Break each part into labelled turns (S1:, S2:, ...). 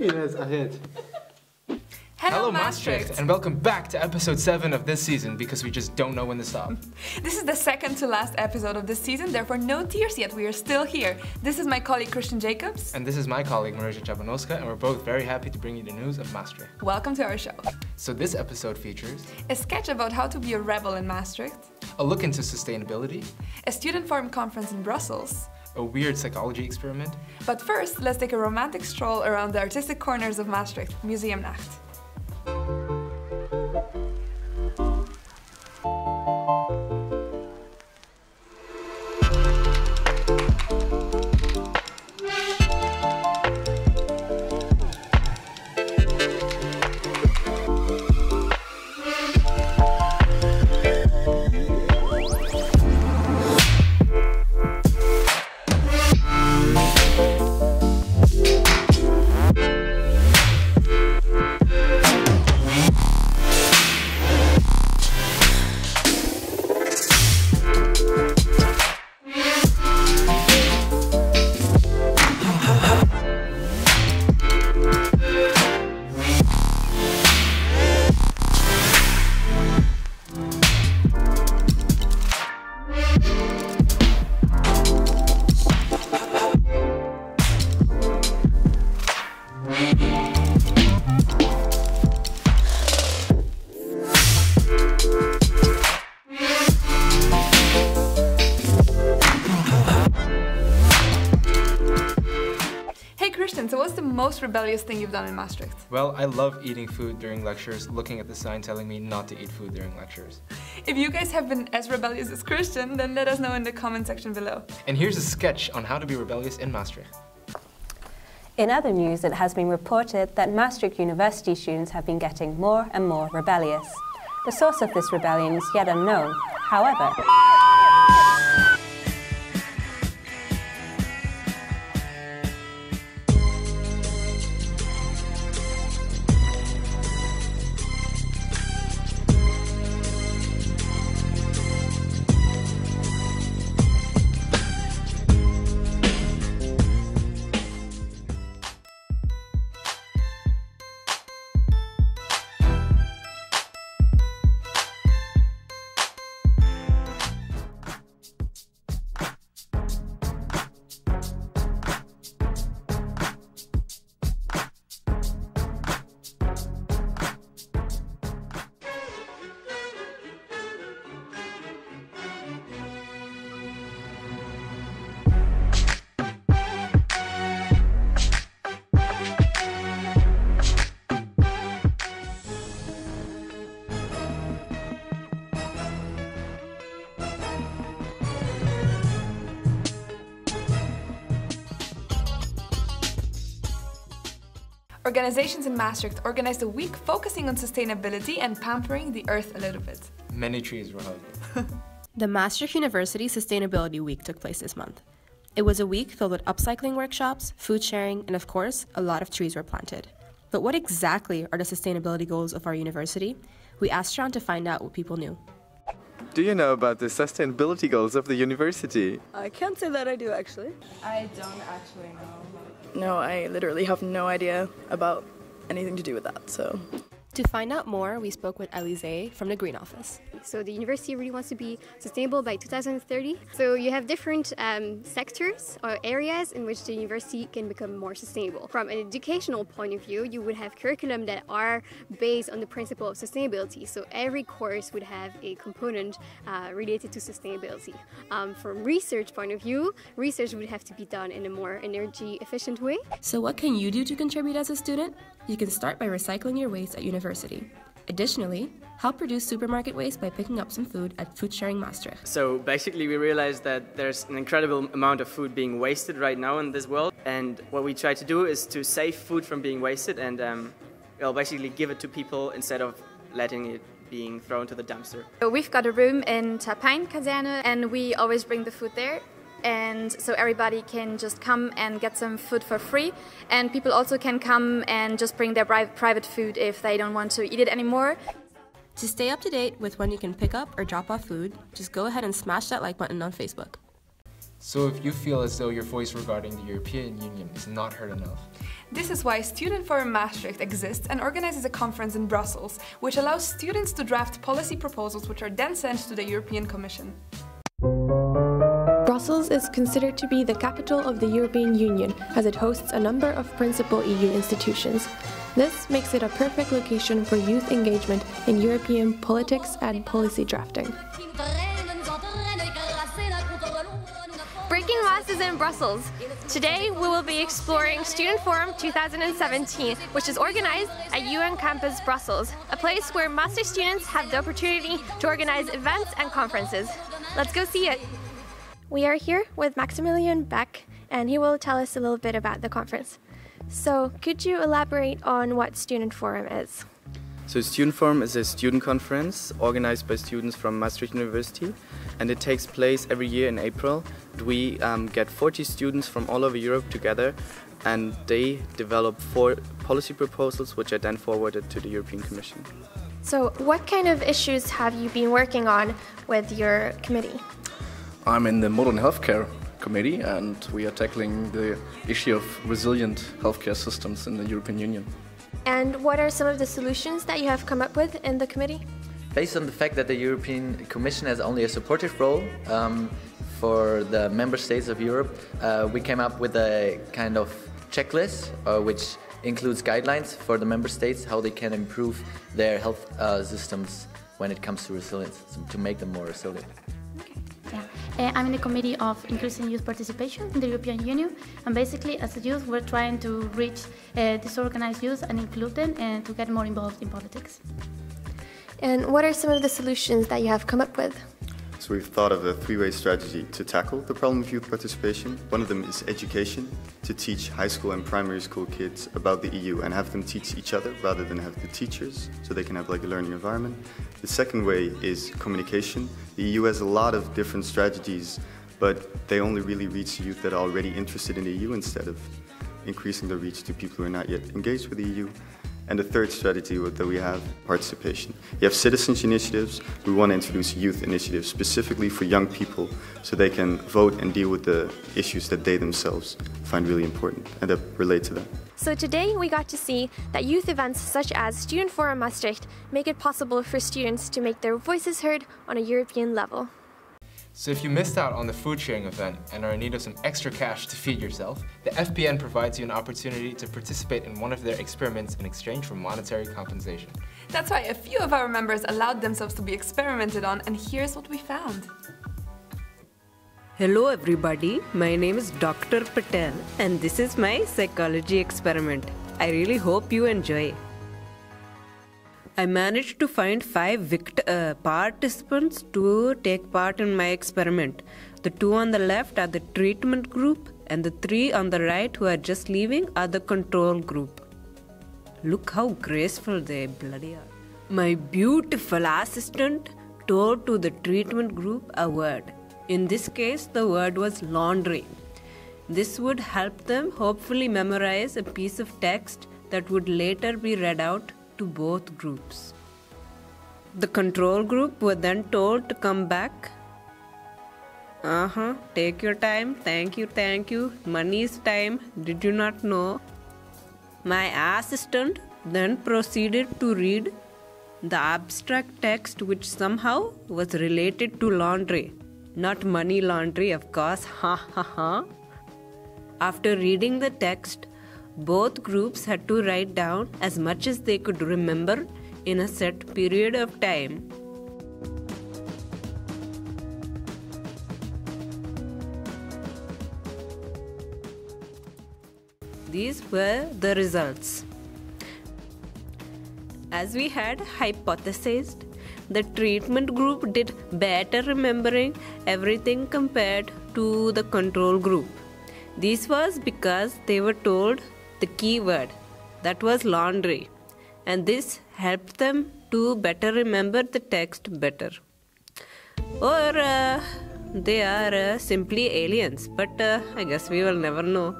S1: Happiness, Arit.
S2: Hello Maastricht,
S1: and welcome back to episode 7 of this season, because we just don't know when to stop.
S2: This is the second to last episode of this season, therefore no tears yet, we are still here. This is my colleague Christian Jacobs.
S1: And this is my colleague Marija Chabanowska, and we're both very happy to bring you the news of Maastricht.
S2: Welcome to our show.
S1: So this episode features
S2: a sketch about how to be a rebel in Maastricht,
S1: a look into sustainability,
S2: a student forum conference in Brussels,
S1: a weird psychology experiment.
S2: But first, let's take a romantic stroll around the artistic corners of Maastricht, Musemnight. So what's the most rebellious thing you've done in Maastricht?
S1: Well, I love eating food during lectures, looking at the sign telling me not to eat food during lectures.
S2: If you guys have been as rebellious as Christian, then let us know in the comment section below.
S1: And here's a sketch on how to be rebellious in Maastricht.
S3: In other news, it has been reported that Maastricht University students have been getting more and more rebellious. The source of this rebellion is yet unknown. However,
S2: Organizations in Maastricht organized a week focusing on sustainability and pampering the earth a little bit.
S1: Many trees were hugged.
S4: The Maastricht University Sustainability Week took place this month. It was a week filled with upcycling workshops, food sharing, and of course, a lot of trees were planted. But what exactly are the sustainability goals of our university? We asked around to find out what people knew.
S5: Do you know about the sustainability goals of the university?
S6: I can't say that I do, actually.
S7: I don't actually know.
S6: No, I literally have no idea about anything to do with that, so.
S4: To find out more, we spoke with Elise from the Green Office.
S8: So the university really wants to be sustainable by 2030. So you have different sectors or areas in which the university can become more sustainable. From an educational point of view, you would have curriculum that are based on the principle of sustainability. So every course would have a component related to sustainability. From research point of view, research would have to be done in a more energy efficient way.
S4: So what can you do to contribute as a student? You can start by recycling your waste at university. Additionally, help reduce supermarket waste by picking up some food at Food Sharing Maastricht.
S9: So basically we realized that there's an incredible amount of food being wasted right now in this world, and what we try to do is to save food from being wasted and basically give it to people instead of letting it being thrown to the dumpster.
S10: So we've got a room in Tapijn Kazerne and we always bring the food there. And so everybody can just come and get some food for free, and people also can come and just bring their private food if they don't want to eat it anymore.
S4: To stay up to date with when you can pick up or drop off food, just go ahead and smash that like button on Facebook.
S1: So if you feel as though your voice regarding the European Union is not heard enough,
S2: this is why Student Forum Maastricht exists and organizes a conference in Brussels, which allows students to draft policy proposals which are then sent to the European Commission.
S11: Brussels is considered to be the capital of the European Union, as it hosts a number of principal EU institutions. This makes it a perfect location for youth engagement in European politics and policy drafting.
S12: Breaking Mass is in Brussels. Today we will be exploring Student Forum 2017, which is organized at UN Campus Brussels, a place where Maastricht students have the opportunity to organize events and conferences. Let's go see it.
S11: We are here with Maximilian Beck, and he will tell us a little bit about the conference. So, could you elaborate on what Student Forum is?
S13: So Student Forum is a student conference organized by students from Maastricht University, and it takes place every year in April. We get 40 students from all over Europe together, and they develop 4 policy proposals which are then forwarded to the European Commission.
S11: So what kind of issues have you been working on with your committee?
S14: I'm in the Modern Healthcare Committee, and we are tackling the issue of resilient healthcare systems in the European Union.
S11: And what are some of the solutions that you have come up with in the committee?
S15: Based on the fact that the European Commission has only a supportive role for the member states of Europe, we came up with a kind of checklist which includes guidelines for the member states how they can improve their health systems when it comes to resilience, to make them more resilient.
S16: I'm in the Committee of Increasing Youth Participation in the European Union, and basically as a youth we're trying to reach disorganized youth and include them and to get more involved in politics.
S11: And what are some of the solutions that you have come up with?
S17: So we've thought of a 3-way strategy to tackle the problem of youth participation. One of them is education, to teach high school and primary school kids about the EU and have them teach each other rather than have the teachers, so they can have like a learning environment. The second way is communication. The EU has a lot of different strategies, but they only really reach youth that are already interested in the EU instead of increasing the reach to people who are not yet engaged with the EU. And the third strategy that we have, participation. You have citizens' initiatives. We want to introduce youth initiatives specifically for young people so they can vote and deal with the issues that they themselves find really important and that relate to them.
S11: So today we got to see that youth events such as Student Forum Maastricht make it possible for students to make their voices heard on a European level.
S1: So if you missed out on the food sharing event and are in need of some extra cash to feed yourself, the FPN provides you an opportunity to participate in one of their experiments in exchange for monetary compensation.
S2: That's why a few of our members allowed themselves to be experimented on, and here's what we found.
S18: Hello everybody, my name is Dr. Patel and this is my psychology experiment. I really hope you enjoy. I managed to find 5 participants to take part in my experiment. The 2 on the left are the treatment group and the 3 on the right who are just leaving are the control group. Look how graceful they bloody are. My beautiful assistant told to the treatment group a word. In this case, the word was laundry. This would help them hopefully memorize a piece of text that would later be read out to both groups. The control group were then told to come back. Take your time. Thank you. Money is time. Did you not know? My assistant then proceeded to read the abstract text which somehow was related to laundry. Not money laundry, of course. After reading the text, both groups had to write down as much as they could remember in a set period of time. These were the results. As we had hypothesized, the treatment group did better remembering everything compared to the control group. This was because they were told the key word, that was laundry, and this helped them to better remember the text better. Or they are simply aliens, but I guess we will never know.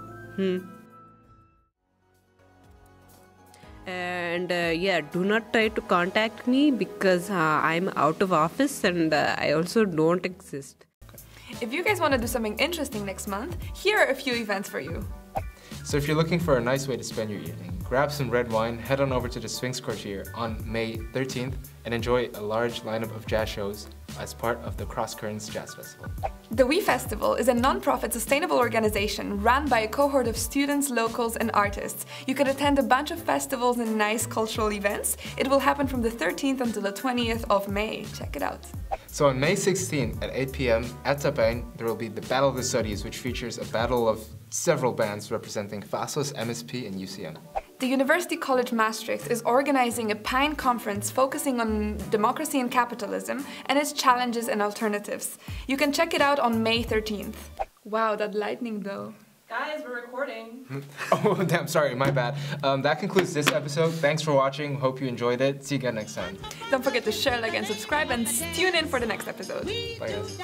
S18: And do not try to contact me because I'm out of office and I also don't exist.
S2: If you guys want to do something interesting next month, here are a few events for you.
S1: So if you're looking for a nice way to spend your evening, grab some red wine, head on over to the Sphinx Quartier on May 13th and enjoy a large lineup of jazz shows as part of the Cross Currents Jazz Festival.
S2: The We Festival is a non-profit sustainable organization run by a cohort of students, locals and artists. You can attend a bunch of festivals and nice cultural events. It will happen from the 13th until the 20th of May. Check it out.
S1: So on May 16th at 8 p.m. at Tapijn, there will be the Battle of the Studies, which features a battle of several bands representing FASOS, MSP and UCM.
S2: The University College Maastricht is organizing a Pine conference focusing on democracy and capitalism and its challenges and alternatives. You can check it out on May 13th. Wow, that lightning though.
S7: Guys, we're recording.
S1: Oh, damn, sorry, my bad. That concludes this episode. Thanks for watching. Hope you enjoyed it. See you again next time.
S2: Don't forget to share, like, and subscribe, and tune in for the next episode.
S1: Bye, guys.